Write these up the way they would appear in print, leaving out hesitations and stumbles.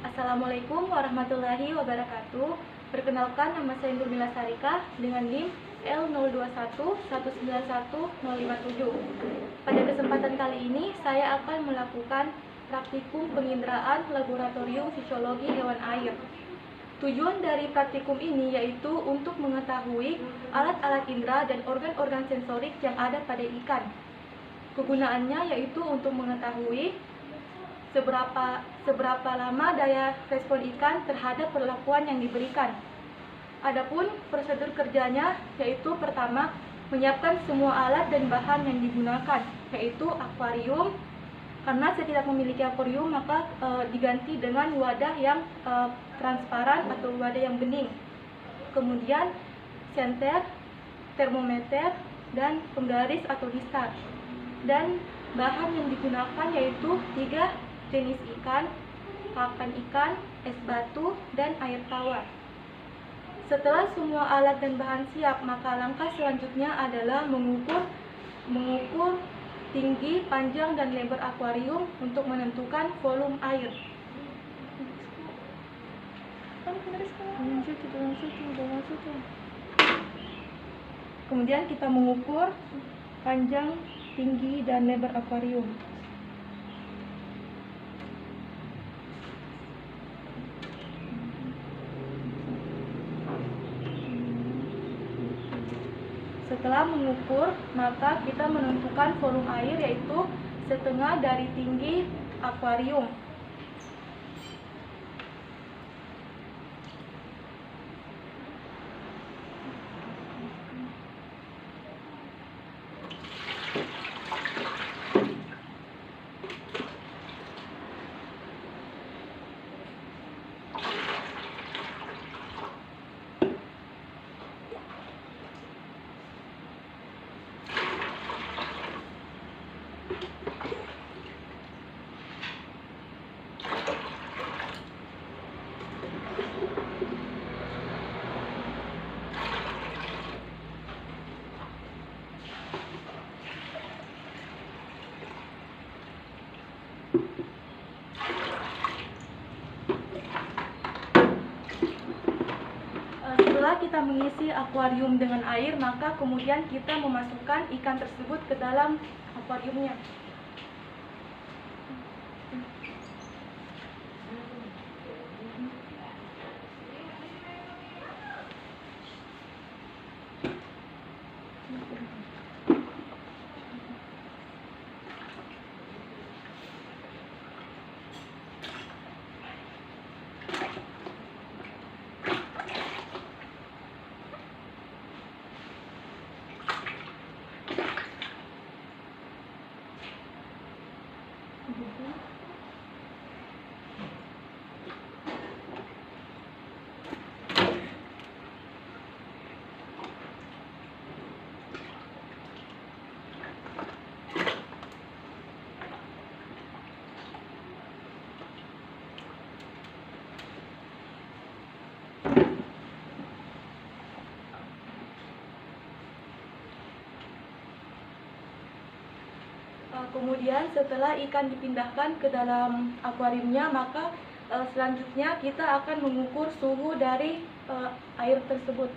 Assalamualaikum warahmatullahi wabarakatuh. Perkenalkan, nama saya Nurmila Sarika dengan NIM L0211911057. Pada kesempatan kali ini saya akan melakukan praktikum penginderaan laboratorium fisiologi hewan air. Tujuan dari praktikum ini yaitu untuk mengetahui alat-alat indera dan organ-organ sensorik yang ada pada ikan. Kegunaannya yaitu untuk mengetahui seberapa lama daya respon ikan terhadap perlakuan yang diberikan. Adapun prosedur kerjanya yaitu pertama, menyiapkan semua alat dan bahan yang digunakan, yaitu akuarium. Karena saya tidak memiliki akuarium, maka diganti dengan wadah yang transparan atau wadah yang bening. Kemudian senter, termometer, dan penggaris atau distar. Dan bahan yang digunakan yaitu 3 jenis ikan, pakan ikan, es batu, dan air tawar. Setelah semua alat dan bahan siap, maka langkah selanjutnya adalah mengukur tinggi, panjang, dan lebar akuarium untuk menentukan volume air. Kemudian kita mengukur panjang, tinggi, dan lebar akuarium. Setelah mengukur, maka kita menentukan volume air yaitu setengah dari tinggi akuarium. Setelah kita mengisi akuarium dengan air, maka kemudian kita memasukkan ikan tersebut ke dalam akuariumnya. Kemudian setelah ikan dipindahkan ke dalam akuariumnya, maka selanjutnya kita akan mengukur suhu dari air tersebut.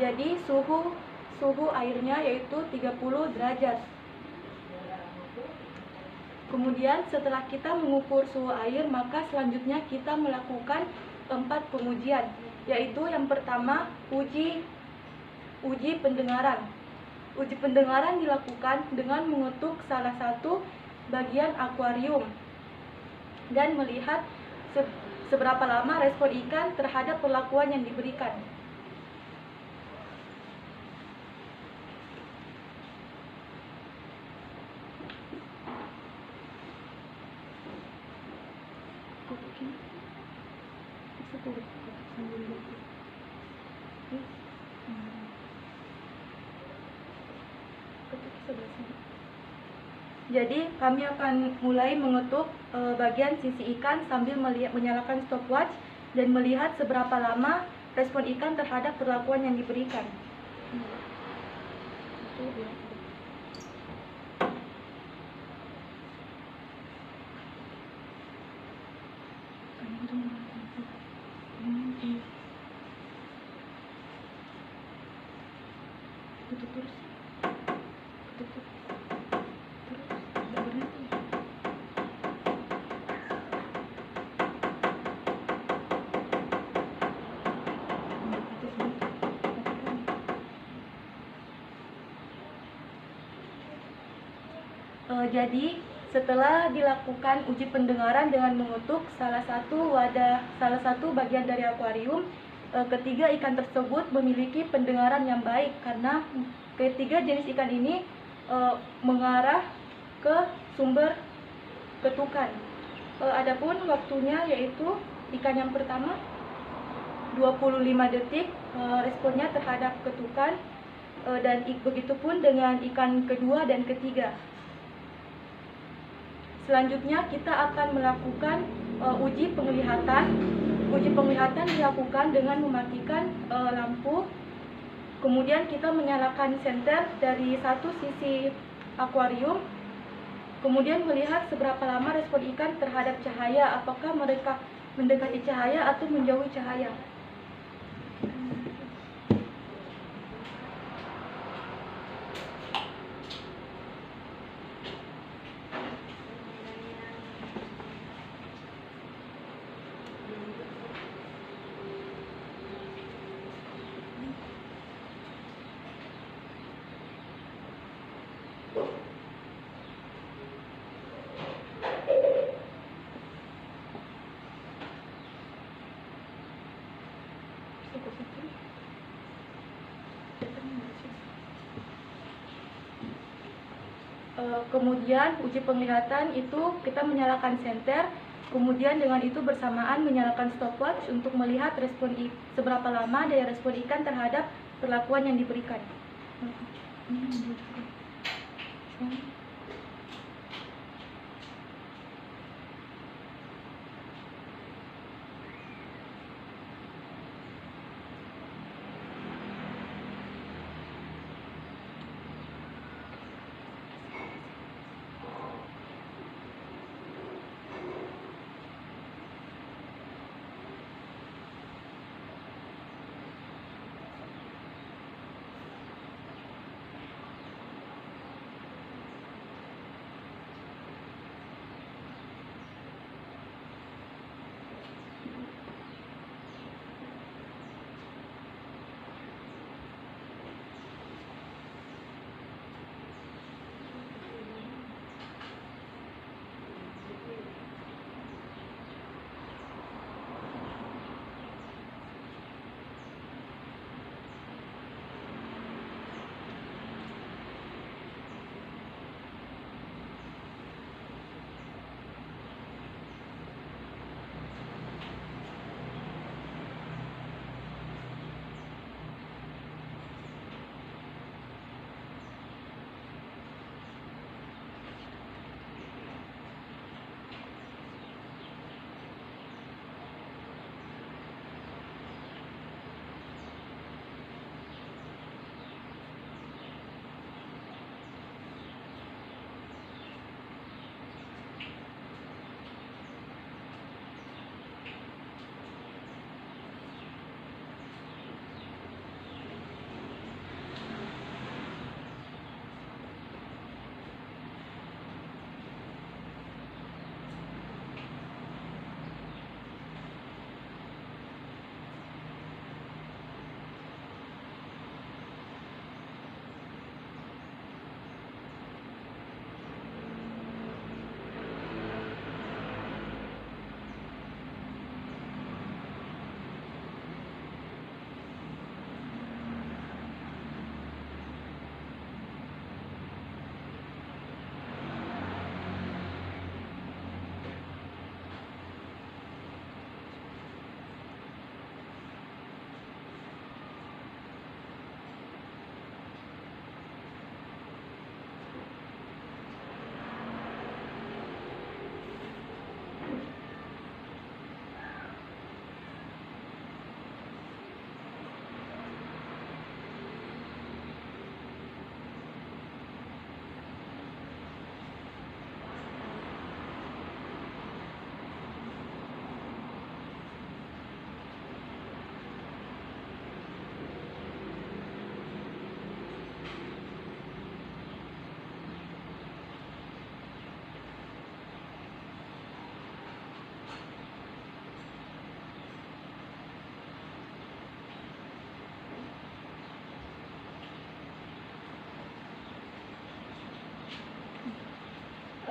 Jadi suhu airnya yaitu 30 derajat. Kemudian setelah kita mengukur suhu air, maka selanjutnya kita melakukan 4 pengujian, yaitu yang pertama uji pendengaran. Uji pendengaran dilakukan dengan mengetuk salah satu bagian akuarium dan melihat seberapa lama respon ikan terhadap perlakuan yang diberikan. Jadi kami akan mulai mengetuk bagian sisi ikan sambil menyalakan stopwatch dan melihat seberapa lama respon ikan terhadap perlakuan yang diberikan. Jadi setelah dilakukan uji pendengaran dengan mengetuk salah satu bagian dari akuarium, ketiga ikan tersebut memiliki pendengaran yang baik karena ketiga jenis ikan ini mengarah ke sumber ketukan. Adapun waktunya yaitu ikan yang pertama 25 detik responnya terhadap ketukan, dan begitupun dengan ikan kedua dan ketiga. Selanjutnya kita akan melakukan uji penglihatan. Uji penglihatan dilakukan dengan mematikan lampu. Kemudian kita menyalakan senter dari satu sisi akuarium. Kemudian melihat seberapa lama respon ikan terhadap cahaya, apakah mereka mendekati cahaya atau menjauhi cahaya. Kemudian uji penglihatan itu kita menyalakan senter, kemudian dengan itu bersamaan menyalakan stopwatch untuk melihat seberapa lama daya respon ikan terhadap perlakuan yang diberikan.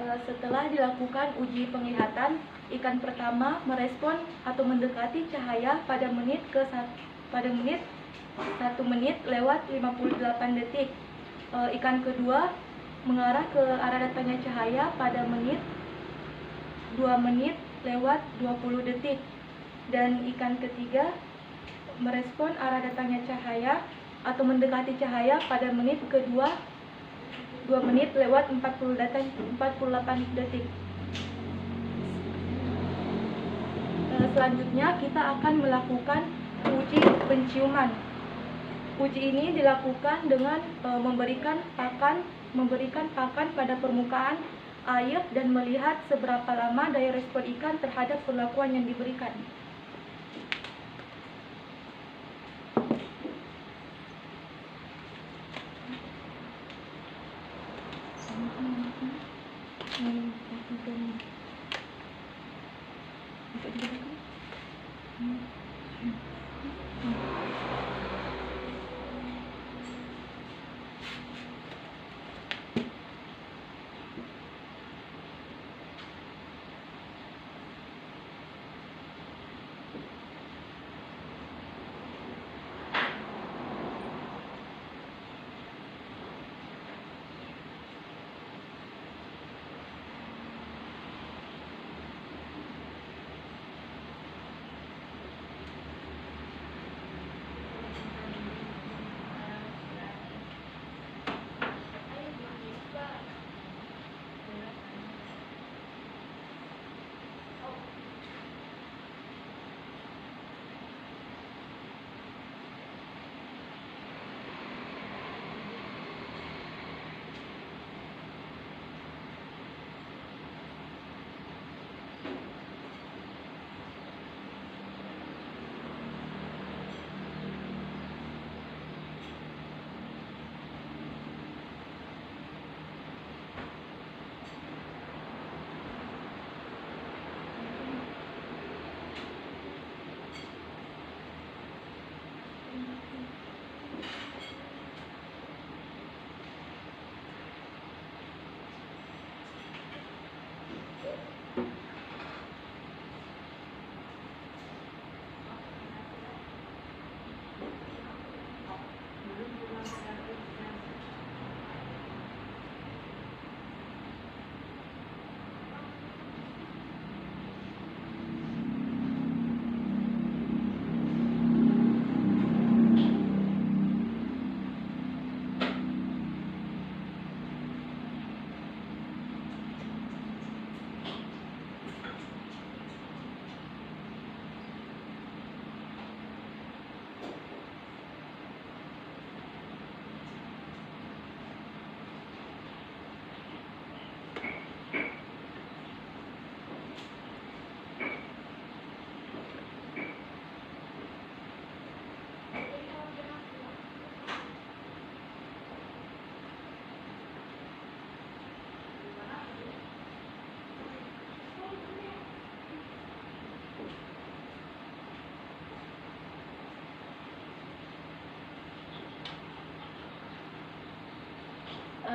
Setelah dilakukan uji penglihatan, ikan pertama merespon atau mendekati cahaya pada menit 1 menit lewat 58 detik. Ikan kedua mengarah ke arah datangnya cahaya pada 2 menit lewat 20 detik. Dan ikan ketiga merespon arah datangnya cahaya atau mendekati cahaya pada menit kedua 2 menit lewat 48 detik. Selanjutnya kita akan melakukan uji penciuman. Uji ini dilakukan dengan memberikan pakan pada permukaan air dan melihat seberapa lama daya respon ikan terhadap perlakuan yang diberikan.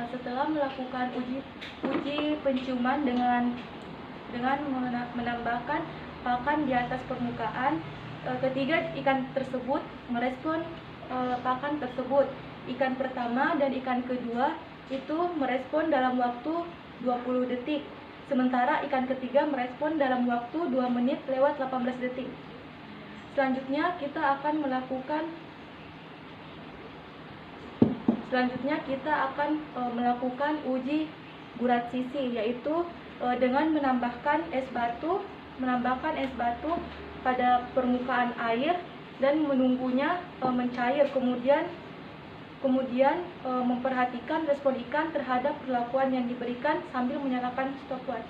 Setelah melakukan uji penciuman dengan menambahkan pakan di atas permukaan, ketiga ikan tersebut merespon pakan tersebut. Ikan pertama dan ikan kedua itu merespon dalam waktu 20 detik, sementara ikan ketiga merespon dalam waktu 2 menit lewat 18 detik. Selanjutnya kita akan melakukan uji gurat sisi, yaitu dengan menambahkan es batu pada permukaan air dan menunggunya mencair, kemudian memperhatikan respon ikan terhadap perlakuan yang diberikan sambil menyalakan stopwatch.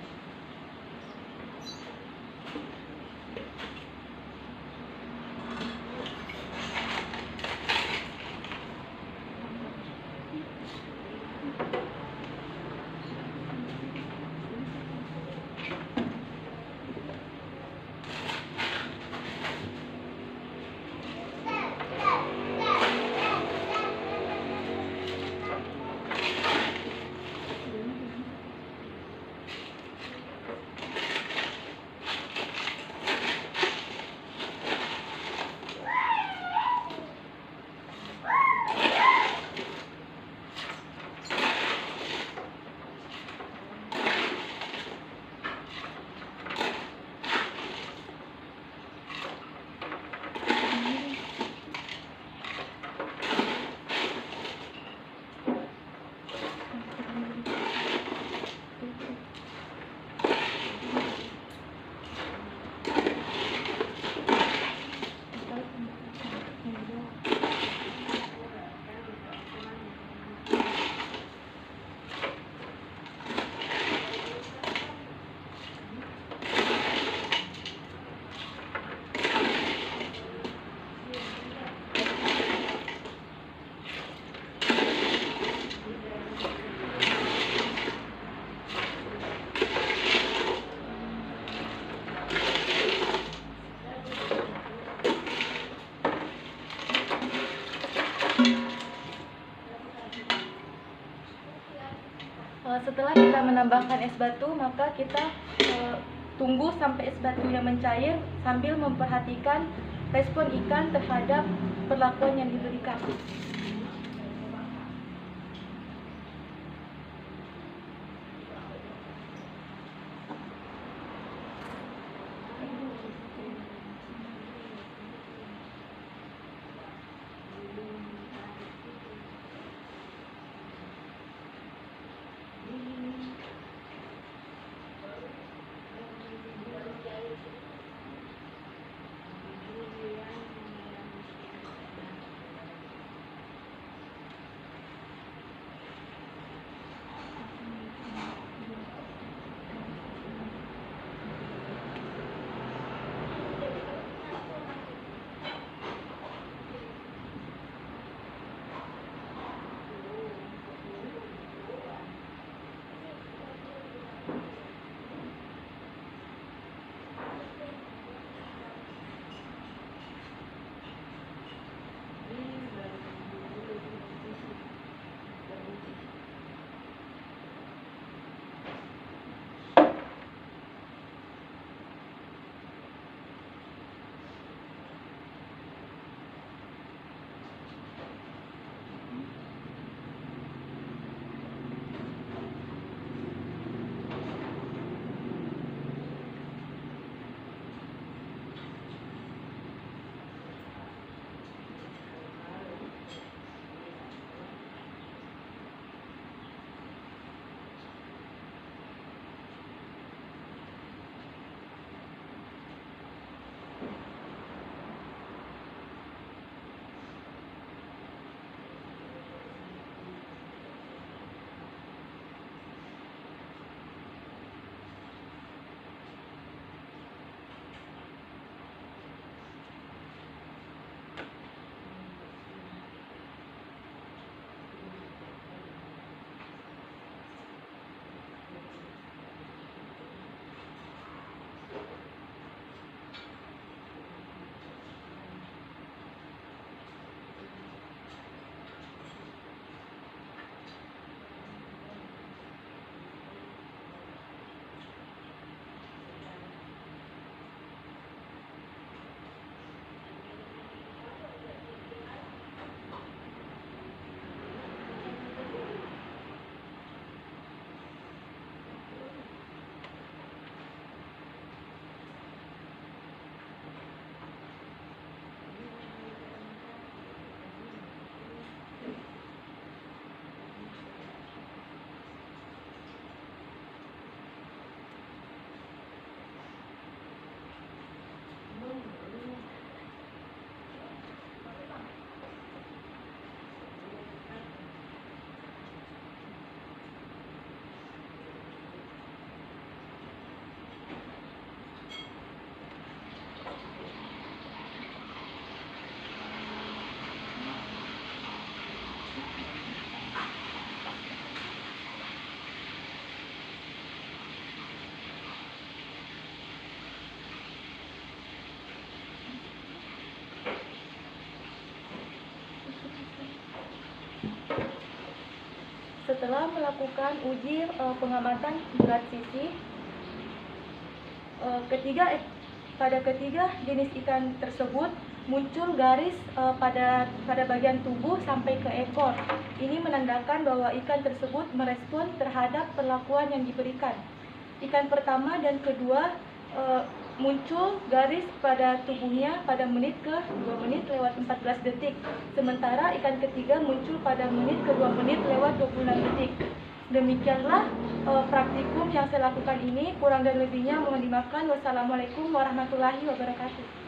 Setelah kita menambahkan es batu, maka kita tunggu sampai es batunya mencair sambil memperhatikan respon ikan terhadap perlakuan yang diberikan. Setelah melakukan uji pengamatan berat sisi, pada ketiga jenis ikan tersebut muncul garis pada bagian tubuh sampai ke ekor. Ini menandakan bahwa ikan tersebut merespon terhadap perlakuan yang diberikan. Ikan pertama dan kedua muncul garis pada tubuhnya pada menit ke 2 menit lewat 14 detik. Sementara ikan ketiga muncul pada menit ke 2 menit lewat 26 detik. Demikianlah praktikum yang saya lakukan ini. Kurang dan lebihnya mohon dimaafkan. Wassalamualaikum warahmatullahi wabarakatuh.